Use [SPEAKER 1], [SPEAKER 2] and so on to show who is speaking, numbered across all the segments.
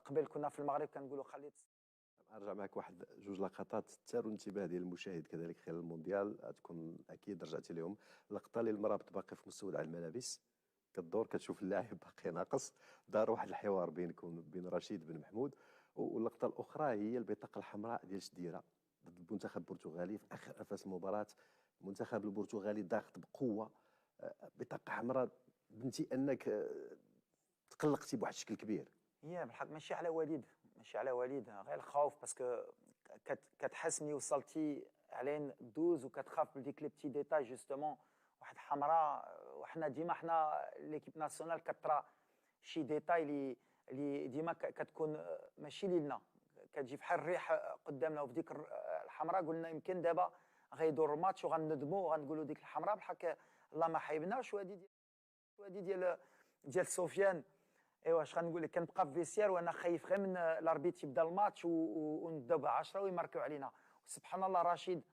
[SPEAKER 1] قبل كنا في المغرب كنقولوا خليت.
[SPEAKER 2] ارجع معك واحد جوج لقطات تثاروا الانتباه ديال المشاهد كذلك خلال المونديال، تكون اكيد رجعتي لهم. اللقطه اللي المرابط باقي في مستودع الملابس، كدور كتشوف اللاعب باقي ناقص، دار واحد الحوار بينكم وبين رشيد بن محمود. واللقطه الاخرى هي البطاقه الحمراء ديال شديره ضد المنتخب البرتغالي في اخر انفاس المباراه. المنتخب البرتغالي ضاغط بقوه، بطاقه حمراء، بنتي انك تقلقتي بواحد الشكل كبير.
[SPEAKER 1] هي بالحق ماشي على وليد، ماشي على وليد، غير الخوف باسكو كتحس ملي وصلتي علين دوز وكتخاف من ديك لي بتي ديتاي جوستومون واحد حمراء. وحنا ديما حنا ليكيب ناسيونال كترى شي ديتاي اللي ديما كتكون ماشي لينا، كتجي بحال الريح قدامنا. وفي ديك الحمراء قلنا يمكن دابا غيدور الماتش وغندموا وغنقولوا ديك الحمراء بالحق الله ما حيبناش. وهادي ديال سفيان. ايوا اش غنقول لك، كنبقى في فيسير وانا خايف غير من الاربيت يبدا الماتش ونبداو ب 10 ويماركيو علينا. سبحان الله رشيد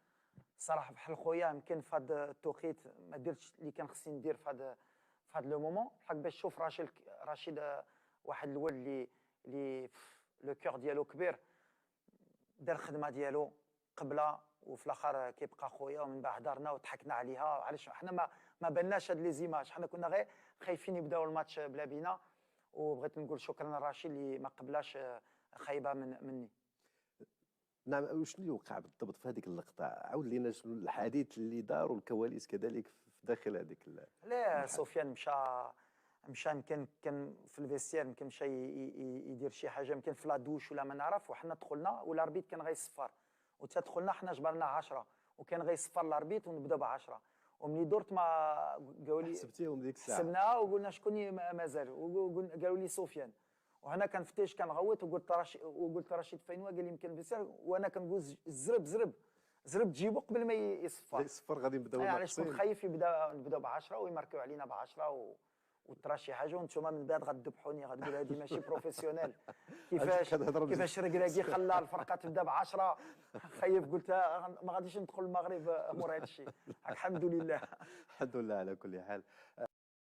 [SPEAKER 1] صراحه بحال خويا، يمكن في هذا التوقيت ما درتش اللي كان خصني ندير في هذا لو مومون بحال باش تشوف رشيد واحد الولد اللي لو كور ديالو كبير، دار الخدمه ديالو قبله وفي الاخر كيبقى خويا. ومن بعد هضرنا وضحكنا عليها. علاش حنا ما بناش هاد لي زيماج، حنا كنا غير خايفين يبداو الماتش بلا بينا. وبغيت نقول شكرا لرشيد اللي ما قبلاش خايبه مني.
[SPEAKER 2] نعم، وشنو اللي وقع بالضبط في هذيك اللقطه؟ عاود لينا شنو الحديث اللي دار والكواليس كذلك في داخل هذيك
[SPEAKER 1] لا سفيان مشى يمكن كان في الفيستير، يمكن مشى يدير شي حاجه يمكن في لادوش ولا ما نعرف. وحنا دخلنا والاربيت كان غيصفر دخلنا حنا جبرنا 10 وكان غيصفر الاربيت ونبداو ب 10. ومني درت ما قالوا لي
[SPEAKER 2] حسبتيهم ديك الساعه،
[SPEAKER 1] حسبناها وقلنا شكون مازال، قالوا لي سفيان. وهنا كنفتش كنغوت وقلت رشيد فين هو؟ قال لي يمكن الفيستير. وانا كنقول زرب تجيبو قبل ما يصفر
[SPEAKER 2] غادي نبداو
[SPEAKER 1] علاش كنت خايف نبداو ب 10 ويماركيو علينا ب 10 وترى شي حاجه وانتم من بعد غتذبحوني، غتقول هذه ماشي بروفيسيونيل. كيفاش ركراكي خلى الفرقه تبدا ب 10 خايف. قلت ما غاديش ندخل المغرب مور هذا الشيء. الحمد لله
[SPEAKER 2] الحمد لله على كل حال.